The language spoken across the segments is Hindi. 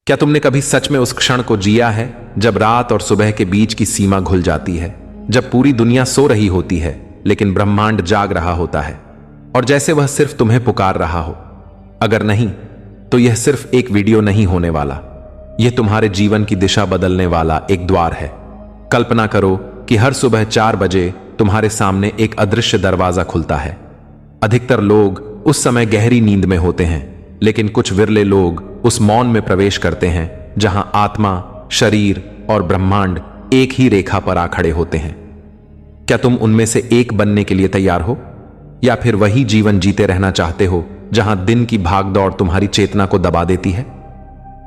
क्या तुमने कभी सच में उस क्षण को जिया है जब रात और सुबह के बीच की सीमा घुल जाती है, जब पूरी दुनिया सो रही होती है लेकिन ब्रह्मांड जाग रहा होता है, और जैसे वह सिर्फ तुम्हें पुकार रहा हो? अगर नहीं, तो यह सिर्फ एक वीडियो नहीं होने वाला, यह तुम्हारे जीवन की दिशा बदलने वाला एक द्वार है। कल्पना करो कि हर सुबह 4 बजे तुम्हारे सामने एक अदृश्य दरवाजा खुलता है। अधिकतर लोग उस समय गहरी नींद में होते हैं, लेकिन कुछ विरले लोग उस मौन में प्रवेश करते हैं जहां आत्मा, शरीर और ब्रह्मांड एक ही रेखा पर आ खड़े होते हैं। क्या तुम उनमें से एक बनने के लिए तैयार हो, या फिर वही जीवन जीते रहना चाहते हो जहां दिन की भागदौड़ तुम्हारी चेतना को दबा देती है?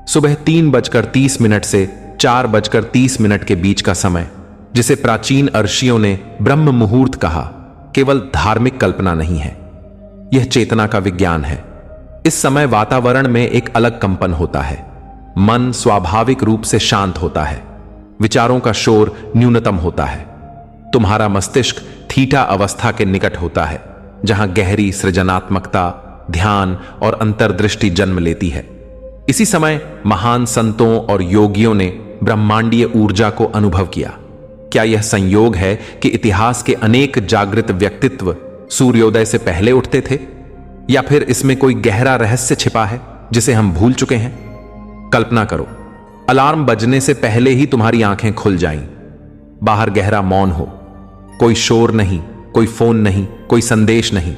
सुबह 3:30 से 4:30 के बीच का समय, जिसे प्राचीन ऋषियों ने ब्रह्म मुहूर्त कहा, केवल धार्मिक कल्पना नहीं है, यह चेतना का विज्ञान है। इस समय वातावरण में एक अलग कंपन होता है, मन स्वाभाविक रूप से शांत होता है, विचारों का शोर न्यूनतम होता है, तुम्हारा मस्तिष्क थीटा अवस्था के निकट होता है, जहां गहरी सृजनात्मकता, ध्यान और अंतर्दृष्टि जन्म लेती है। इसी समय महान संतों और योगियों ने ब्रह्मांडीय ऊर्जा को अनुभव किया। क्या यह संयोग है कि इतिहास के अनेक जागृत व्यक्तित्व सूर्योदय से पहले उठते थे, या फिर इसमें कोई गहरा रहस्य छिपा है जिसे हम भूल चुके हैं? कल्पना करो, अलार्म बजने से पहले ही तुम्हारी आंखें खुल जाएं, बाहर गहरा मौन हो, कोई शोर नहीं, कोई फोन नहीं, कोई संदेश नहीं,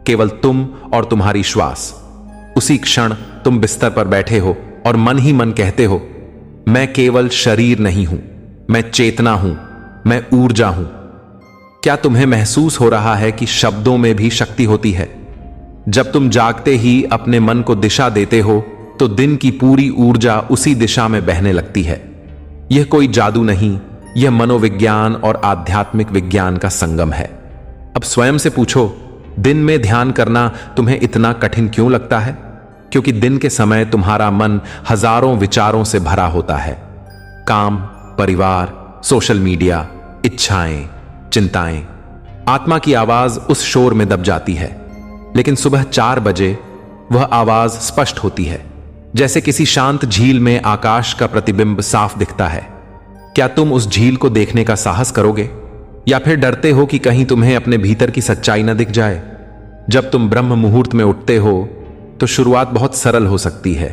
केवल तुम और तुम्हारी श्वास। उसी क्षण तुम बिस्तर पर बैठे हो और मन ही मन कहते हो, मैं केवल शरीर नहीं हूं, मैं चेतना हूं, मैं ऊर्जा हूं। क्या तुम्हें महसूस हो रहा है कि शब्दों में भी शक्ति होती है? जब तुम जागते ही अपने मन को दिशा देते हो, तो दिन की पूरी ऊर्जा उसी दिशा में बहने लगती है। यह कोई जादू नहीं, यह मनोविज्ञान और आध्यात्मिक विज्ञान का संगम है। अब स्वयं से पूछो, दिन में ध्यान करना तुम्हें इतना कठिन क्यों लगता है? क्योंकि दिन के समय तुम्हारा मन हजारों विचारों से भरा होता है। काम, परिवार, सोशल मीडिया, इच्छाएं, चिंताएं। आत्मा की आवाज उस शोर में दब जाती है। लेकिन सुबह 4 बजे वह आवाज स्पष्ट होती है, जैसे किसी शांत झील में आकाश का प्रतिबिंब साफ दिखता है। क्या तुम उस झील को देखने का साहस करोगे, या फिर डरते हो कि कहीं तुम्हें अपने भीतर की सच्चाई न दिख जाए? जब तुम ब्रह्म मुहूर्त में उठते हो तो शुरुआत बहुत सरल हो सकती है।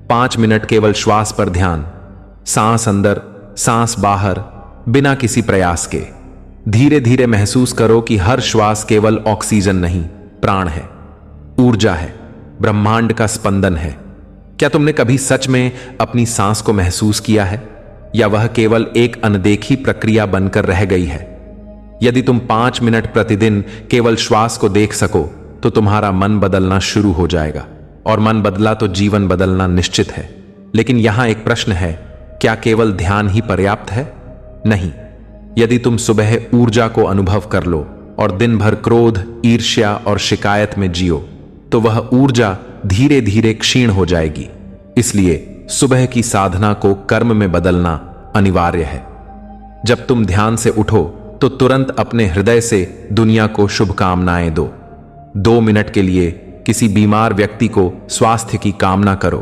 5 मिनट केवल श्वास पर ध्यान, सांस अंदर, सांस बाहर, बिना किसी प्रयास के। धीरे धीरे महसूस करो कि हर श्वास केवल ऑक्सीजन नहीं, प्राण है, ऊर्जा है, ब्रह्मांड का स्पंदन है। क्या तुमने कभी सच में अपनी सांस को महसूस किया है, या वह केवल एक अनदेखी प्रक्रिया बनकर रह गई है? यदि तुम 5 मिनट प्रतिदिन केवल श्वास को देख सको, तो तुम्हारा मन बदलना शुरू हो जाएगा, और मन बदला तो जीवन बदलना निश्चित है। लेकिन यहां एक प्रश्न है, क्या केवल ध्यान ही पर्याप्त है? नहीं। यदि तुम सुबह ऊर्जा को अनुभव कर लो और दिन भर क्रोध, ईर्ष्या और शिकायत में जियो, तो वह ऊर्जा धीरे धीरे क्षीण हो जाएगी। इसलिए सुबह की साधना को कर्म में बदलना अनिवार्य है। जब तुम ध्यान से उठो तो तुरंत अपने हृदय से दुनिया को शुभकामनाएं दो। 2 मिनट के लिए किसी बीमार व्यक्ति को स्वास्थ्य की कामना करो,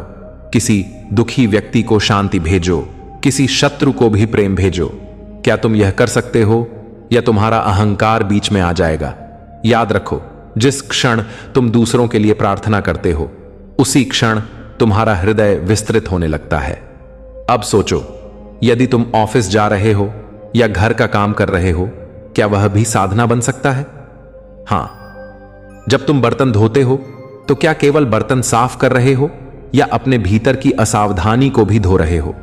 किसी दुखी व्यक्ति को शांति भेजो, किसी शत्रु को भी प्रेम भेजो। क्या तुम यह कर सकते हो, या तुम्हारा अहंकार बीच में आ जाएगा? याद रखो, जिस क्षण तुम दूसरों के लिए प्रार्थना करते हो, उसी क्षण तुम्हारा हृदय विस्तृत होने लगता है। अब सोचो, यदि तुम ऑफिस जा रहे हो या घर का काम कर रहे हो, क्या वह भी साधना बन सकता है? हां। जब तुम बर्तन धोते हो, तो क्या केवल बर्तन साफ कर रहे हो, या अपने भीतर की असावधानी को भी धो रहे हो?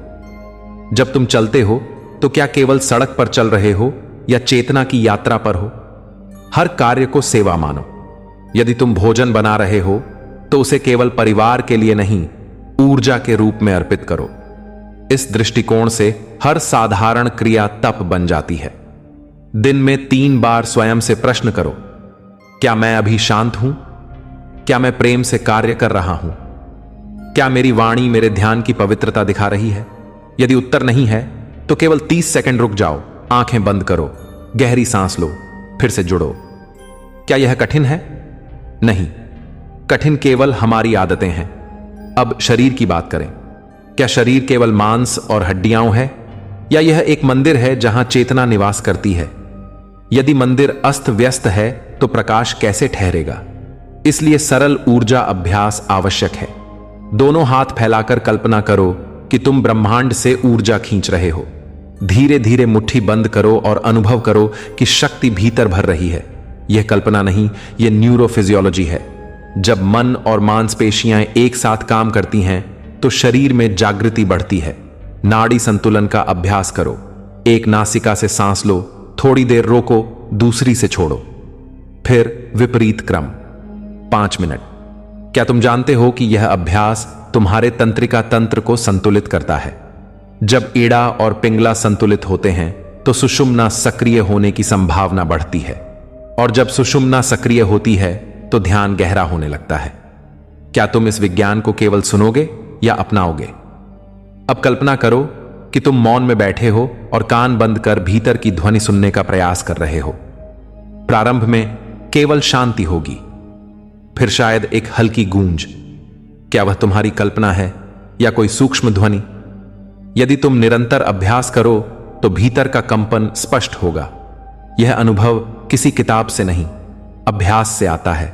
जब तुम चलते हो, तो क्या केवल सड़क पर चल रहे हो, या चेतना की यात्रा पर हो? हर कार्य को सेवा मानो। यदि तुम भोजन बना रहे हो, तो उसे केवल परिवार के लिए नहीं, ऊर्जा के रूप में अर्पित करो। इस दृष्टिकोण से हर साधारण क्रिया तप बन जाती है। दिन में 3 बार स्वयं से प्रश्न करो, क्या मैं अभी शांत हूं? क्या मैं प्रेम से कार्य कर रहा हूं? क्या मेरी वाणी मेरे ध्यान की पवित्रता दिखा रही है? यदि उत्तर नहीं है, तो केवल 30 सेकंड रुक जाओ, आंखें बंद करो, गहरी सांस लो, फिर से जुड़ो। क्या यह कठिन है? नहीं, कठिन केवल हमारी आदतें हैं। अब शरीर की बात करें। क्या शरीर केवल मांस और हड्डियां है, या यह एक मंदिर है जहां चेतना निवास करती है? यदि मंदिर अस्त व्यस्त है तो प्रकाश कैसे ठहरेगा? इसलिए सरल ऊर्जा अभ्यास आवश्यक है। दोनों हाथ फैलाकर कल्पना करो कि तुम ब्रह्मांड से ऊर्जा खींच रहे हो। धीरे धीरे मुट्ठी बंद करो और अनुभव करो कि शक्ति भीतर भर रही है। यह कल्पना नहीं, यह न्यूरोफिजियोलॉजी है। जब मन और मांसपेशियां एक साथ काम करती हैं तो शरीर में जागृति बढ़ती है। नाड़ी संतुलन का अभ्यास करो। एक नासिका से सांस लो, थोड़ी देर रोको, दूसरी से छोड़ो, फिर विपरीत क्रम 5 मिनट। क्या तुम जानते हो कि यह अभ्यास तुम्हारे तंत्रिका तंत्र को संतुलित करता है? जब ईड़ा और पिंगला संतुलित होते हैं तो सुषुम्ना सक्रिय होने की संभावना बढ़ती है, और जब सुषुम्ना सक्रिय होती है तो ध्यान गहरा होने लगता है। क्या तुम इस विज्ञान को केवल सुनोगे या अपनाओगे? अब कल्पना करो कि तुम मौन में बैठे हो और कान बंद कर भीतर की ध्वनि सुनने का प्रयास कर रहे हो। प्रारंभ में केवल शांति होगी, फिर शायद एक हल्की गूंज। क्या वह तुम्हारी कल्पना है या कोई सूक्ष्म ध्वनि? यदि तुम निरंतर अभ्यास करो तो भीतर का कंपन स्पष्ट होगा। यह अनुभव किसी किताब से नहीं, अभ्यास से आता है,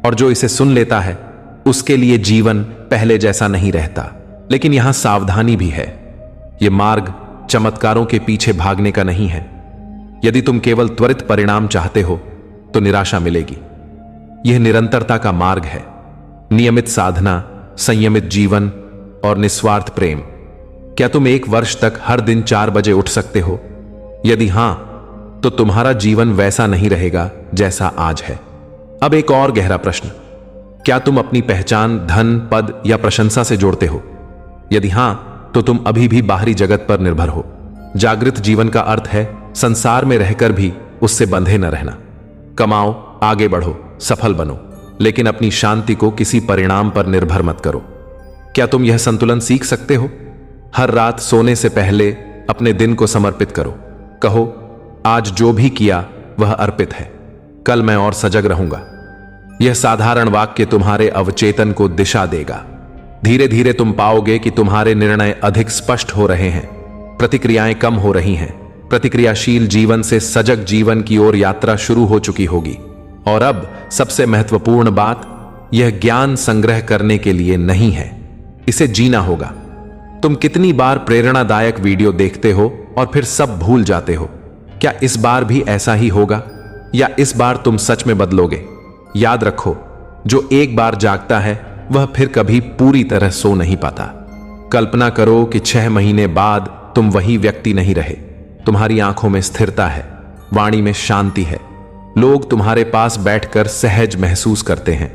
और जो इसे सुन लेता है उसके लिए जीवन पहले जैसा नहीं रहता। लेकिन यहां सावधानी भी है। यह मार्ग चमत्कारों के पीछे भागने का नहीं है। यदि तुम केवल त्वरित परिणाम चाहते हो तो निराशा मिलेगी। यह निरंतरता का मार्ग है। नियमित साधना, संयमित जीवन और निस्वार्थ प्रेम। क्या तुम 1 वर्ष तक हर दिन 4 बजे उठ सकते हो? यदि हां, तो तुम्हारा जीवन वैसा नहीं रहेगा जैसा आज है। अब एक और गहरा प्रश्न, क्या तुम अपनी पहचान धन, पद या प्रशंसा से जोड़ते हो? यदि हां, तो तुम अभी भी बाहरी जगत पर निर्भर हो। जागृत जीवन का अर्थ है संसार में रहकर भी उससे बंधे न रहना। कमाओ, आगे बढ़ो, सफल बनो, लेकिन अपनी शांति को किसी परिणाम पर निर्भर मत करो। क्या तुम यह संतुलन सीख सकते हो? हर रात सोने से पहले अपने दिन को समर्पित करो। कहो, आज जो भी किया वह अर्पित है, कल मैं और सजग रहूंगा। यह साधारण वाक्य तुम्हारे अवचेतन को दिशा देगा। धीरे धीरे तुम पाओगे कि तुम्हारे निर्णय अधिक स्पष्ट हो रहे हैं, प्रतिक्रियाएं कम हो रही हैं। प्रतिक्रियाशील जीवन से सजग जीवन की ओर यात्रा शुरू हो चुकी होगी। और अब सबसे महत्वपूर्ण बात, यह ज्ञान संग्रह करने के लिए नहीं है, इसे जीना होगा। तुम कितनी बार प्रेरणादायक वीडियो देखते हो और फिर सब भूल जाते हो? क्या इस बार भी ऐसा ही होगा, या इस बार तुम सच में बदलोगे? याद रखो, जो एक बार जागता है वह फिर कभी पूरी तरह सो नहीं पाता। कल्पना करो कि 6 महीने बाद तुम वही व्यक्ति नहीं रहे। तुम्हारी आंखों में स्थिरता है, वाणी में शांति है, लोग तुम्हारे पास बैठकर सहज महसूस करते हैं।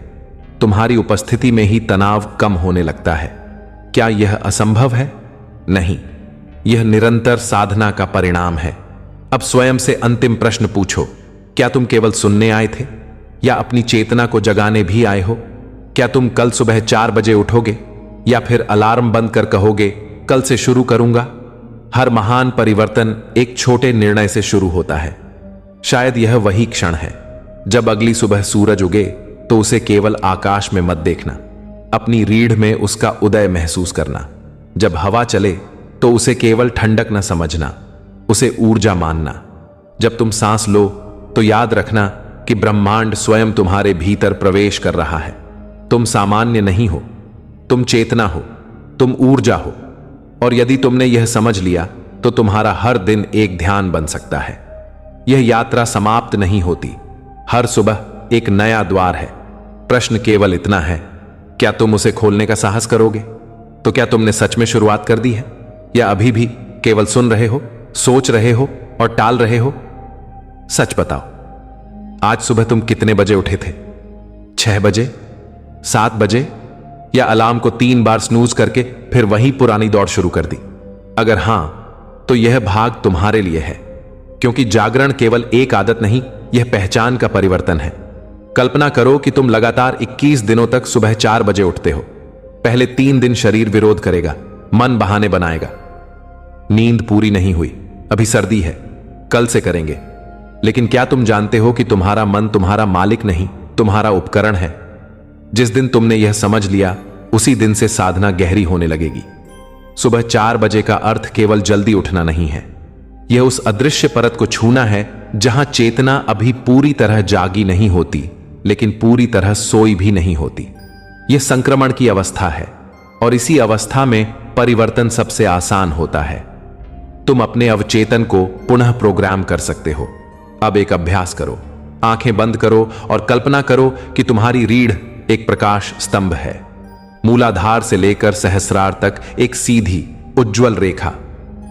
तुम्हारी उपस्थिति में ही तनाव कम होने लगता है। क्या यह असंभव है? नहीं, यह निरंतर साधना का परिणाम है। अब स्वयं से अंतिम प्रश्न पूछो, क्या तुम केवल सुनने आए थे या अपनी चेतना को जगाने भी आए हो? क्या तुम कल सुबह 4 बजे उठोगे, या फिर अलार्म बंद कर कहोगे कल से शुरू करूंगा? हर महान परिवर्तन एक छोटे निर्णय से शुरू होता है। शायद यह वही क्षण है जब अगली सुबह सूरज उगे तो उसे केवल आकाश में मत देखना, अपनी रीढ़ में उसका उदय महसूस करना। जब हवा चले तो उसे केवल ठंडक न समझना, उसे ऊर्जा मानना। जब तुम सांस लो तो याद रखना कि ब्रह्मांड स्वयं तुम्हारे भीतर प्रवेश कर रहा है। तुम सामान्य नहीं हो, तुम चेतना हो, तुम ऊर्जा हो। और यदि तुमने यह समझ लिया तो तुम्हारा हर दिन एक ध्यान बन सकता है। यह यात्रा समाप्त नहीं होती, हर सुबह एक नया द्वार है। प्रश्न केवल इतना है, क्या तुम उसे खोलने का साहस करोगे? तो क्या तुमने सच में शुरुआत कर दी है, या अभी भी केवल सुन रहे हो, सोच रहे हो और टाल रहे हो? सच बताओ, आज सुबह तुम कितने बजे उठे थे? 6 बजे, 7 बजे, या अलार्म को 3 बार स्नूज करके फिर वही पुरानी दौड़ शुरू कर दी? अगर हां, तो यह भाग तुम्हारे लिए है, क्योंकि जागरण केवल एक आदत नहीं, यह पहचान का परिवर्तन है। कल्पना करो कि तुम लगातार 21 दिनों तक सुबह 4 बजे उठते हो। पहले 3 दिन शरीर विरोध करेगा, मन बहाने बनाएगा। नींद पूरी नहीं हुई, अभी सर्दी है, कल से करेंगे। लेकिन क्या तुम जानते हो कि तुम्हारा मन तुम्हारा मालिक नहीं, तुम्हारा उपकरण है? जिस दिन तुमने यह समझ लिया, उसी दिन से साधना गहरी होने लगेगी। सुबह 4 बजे का अर्थ केवल जल्दी उठना नहीं है, यह उस अदृश्य परत को छूना है जहां चेतना अभी पूरी तरह जागी नहीं होती लेकिन पूरी तरह सोई भी नहीं होती। यह संक्रमण की अवस्था है और इसी अवस्था में परिवर्तन सबसे आसान होता है। तुम अपने अवचेतन को पुनः प्रोग्राम कर सकते हो। अब एक अभ्यास करो। आंखें बंद करो और कल्पना करो कि तुम्हारी रीढ़ एक प्रकाश स्तंभ है। मूलाधार से लेकर सहस्रार तक एक सीधी उज्जवल रेखा।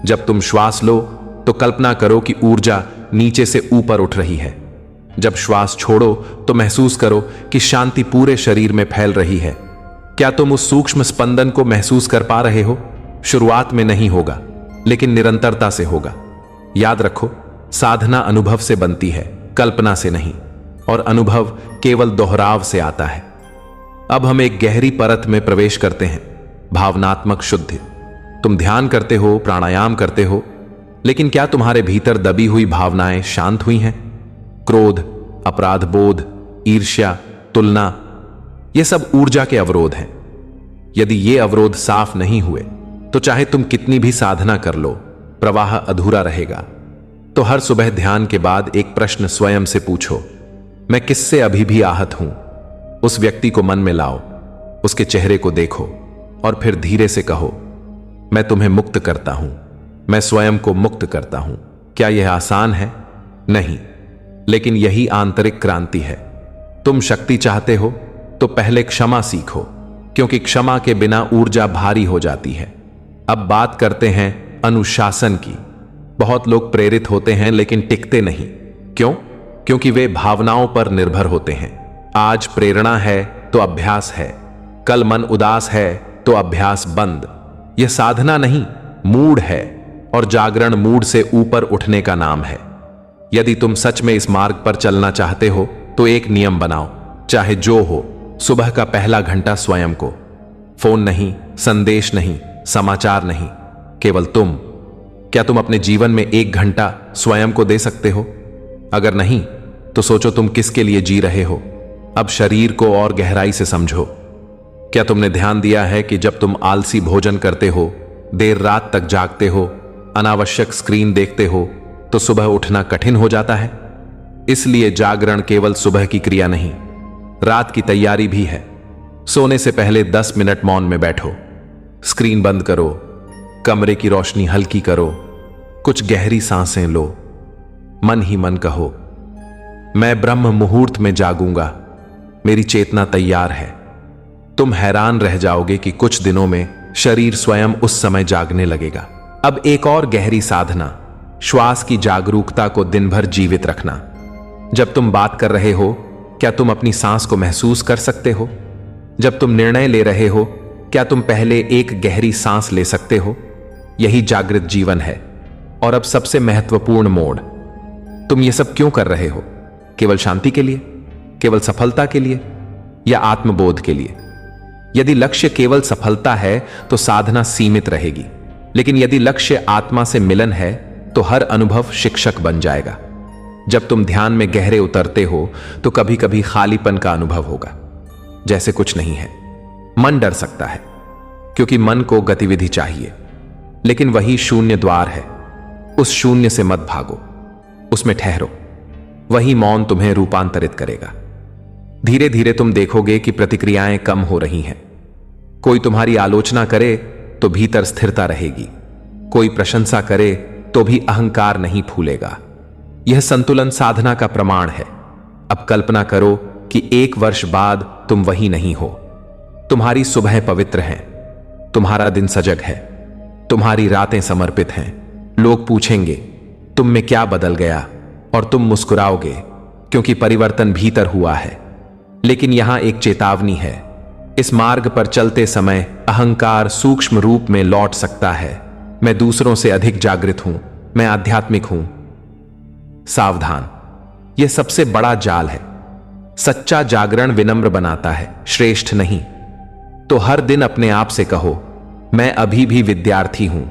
जब तुम श्वास लो तो कल्पना करो कि ऊर्जा नीचे से ऊपर उठ रही है। जब श्वास छोड़ो तो महसूस करो कि शांति पूरे शरीर में फैल रही है। क्या तुम उस सूक्ष्म स्पंदन को महसूस कर पा रहे हो? शुरुआत में नहीं होगा, लेकिन निरंतरता से होगा। याद रखो, साधना अनुभव से बनती है, कल्पना से नहीं, और अनुभव केवल दोहराव से आता है। अब हम एक गहरी परत में प्रवेश करते हैं, भावनात्मक शुद्धि। तुम ध्यान करते हो, प्राणायाम करते हो, लेकिन क्या तुम्हारे भीतर दबी हुई भावनाएं शांत हुई हैं? क्रोध, अपराध बोध, ईर्ष्या, तुलना, ये सब ऊर्जा के अवरोध हैं। यदि ये अवरोध साफ नहीं हुए तो चाहे तुम कितनी भी साधना कर लो, प्रवाह अधूरा रहेगा। तो हर सुबह ध्यान के बाद एक प्रश्न स्वयं से पूछो, मैं किससे अभी भी आहत हूं? उस व्यक्ति को मन में लाओ, उसके चेहरे को देखो और फिर धीरे से कहो, मैं तुम्हें मुक्त करता हूं, मैं स्वयं को मुक्त करता हूं। क्या यह आसान है? नहीं, लेकिन यही आंतरिक क्रांति है। तुम शक्ति चाहते हो तो पहले क्षमा सीखो, क्योंकि क्षमा के बिना ऊर्जा भारी हो जाती है। अब बात करते हैं अनुशासन की। बहुत लोग प्रेरित होते हैं लेकिन टिकते नहीं। क्यों? क्योंकि वे भावनाओं पर निर्भर होते हैं। आज प्रेरणा है तो अभ्यास है, कल मन उदास है तो अभ्यास बंद। यह साधना नहीं, मूड है, और जागरण मूड से ऊपर उठने का नाम है। यदि तुम सच में इस मार्ग पर चलना चाहते हो तो एक नियम बनाओ, चाहे जो हो, सुबह का पहला घंटा स्वयं को। फोन नहीं, संदेश नहीं, समाचार नहीं, केवल तुम। क्या तुम अपने जीवन में 1 घंटा स्वयं को दे सकते हो? अगर नहीं तो सोचो तुम किसके लिए जी रहे हो। अब शरीर को और गहराई से समझो। क्या तुमने ध्यान दिया है कि जब तुम आलसी भोजन करते हो, देर रात तक जागते हो, अनावश्यक स्क्रीन देखते हो, तो सुबह उठना कठिन हो जाता है? इसलिए जागरण केवल सुबह की क्रिया नहीं, रात की तैयारी भी है। सोने से पहले 10 मिनट मौन में बैठो, स्क्रीन बंद करो, कमरे की रोशनी हल्की करो, कुछ गहरी सांसें लो, मन ही मन कहो, मैं ब्रह्म मुहूर्त में जागूंगा, मेरी चेतना तैयार है। तुम हैरान रह जाओगे कि कुछ दिनों में शरीर स्वयं उस समय जागने लगेगा। अब एक और गहरी साधना, श्वास की जागरूकता को दिन भर जीवित रखना। जब तुम बात कर रहे हो, क्या तुम अपनी सांस को महसूस कर सकते हो? जब तुम निर्णय ले रहे हो, क्या तुम पहले एक गहरी सांस ले सकते हो? यही जागृत जीवन है। और अब सबसे महत्वपूर्ण मोड़, तुम ये सब क्यों कर रहे हो? केवल शांति के लिए? केवल सफलता के लिए? या आत्मबोध के लिए? यदि लक्ष्य केवल सफलता है तो साधना सीमित रहेगी, लेकिन यदि लक्ष्य आत्मा से मिलन है तो हर अनुभव शिक्षक बन जाएगा। जब तुम ध्यान में गहरे उतरते हो तो कभी कभी खालीपन का अनुभव होगा, जैसे कुछ नहीं है। मन डर सकता है, क्योंकि मन को गतिविधि चाहिए, लेकिन वही शून्य द्वार है। उस शून्य से मत भागो, उसमें ठहरो। वही मौन तुम्हें रूपांतरित करेगा। धीरे धीरे तुम देखोगे कि प्रतिक्रियाएं कम हो रही हैं। कोई तुम्हारी आलोचना करे तो भीतर स्थिरता रहेगी, कोई प्रशंसा करे तो भी अहंकार नहीं फूलेगा। यह संतुलन साधना का प्रमाण है। अब कल्पना करो कि 1 वर्ष बाद तुम वही नहीं हो। तुम्हारी सुबह पवित्र हैं, तुम्हारा दिन सजग है, तुम्हारी रातें समर्पित हैं। लोग पूछेंगे तुम में क्या बदल गया, और तुम मुस्कुराओगे, क्योंकि परिवर्तन भीतर हुआ है। लेकिन यहां एक चेतावनी है, इस मार्ग पर चलते समय अहंकार सूक्ष्म रूप में लौट सकता है। मैं दूसरों से अधिक जागृत हूं, मैं आध्यात्मिक हूं। सावधान, यह सबसे बड़ा जाल है। सच्चा जागरण विनम्र बनाता है, श्रेष्ठ नहीं। तो हर दिन अपने आप से कहो, मैं अभी भी विद्यार्थी हूं।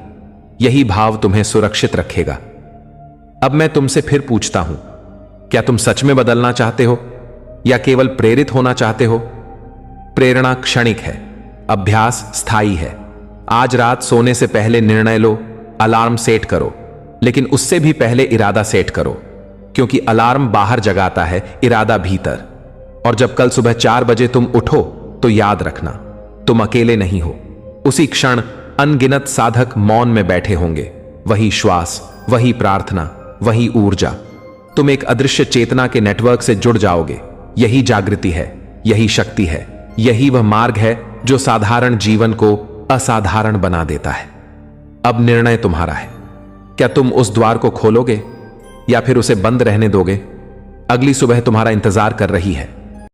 यही भाव तुम्हें सुरक्षित रखेगा। अब मैं तुमसे फिर पूछता हूं, क्या तुम सच में बदलना चाहते हो या केवल प्रेरित होना चाहते हो? प्रेरणा क्षणिक है, अभ्यास स्थायी है। आज रात सोने से पहले निर्णय लो, अलार्म सेट करो, लेकिन उससे भी पहले इरादा सेट करो, क्योंकि अलार्म बाहर जगाता है, इरादा भीतर। और जब कल सुबह 4 बजे तुम उठो तो याद रखना, तुम अकेले नहीं हो। उसी क्षण अनगिनत साधक मौन में बैठे होंगे, वही श्वास, वही प्रार्थना, वही ऊर्जा। तुम एक अदृश्य चेतना के नेटवर्क से जुड़ जाओगे। यही जागृति है, यही शक्ति है, यही वह मार्ग है जो साधारण जीवन को असाधारण बना देता है। अब निर्णय तुम्हारा है। क्या तुम उस द्वार को खोलोगे या फिर उसे बंद रहने दोगे? अगली सुबह तुम्हारा इंतजार कर रही है।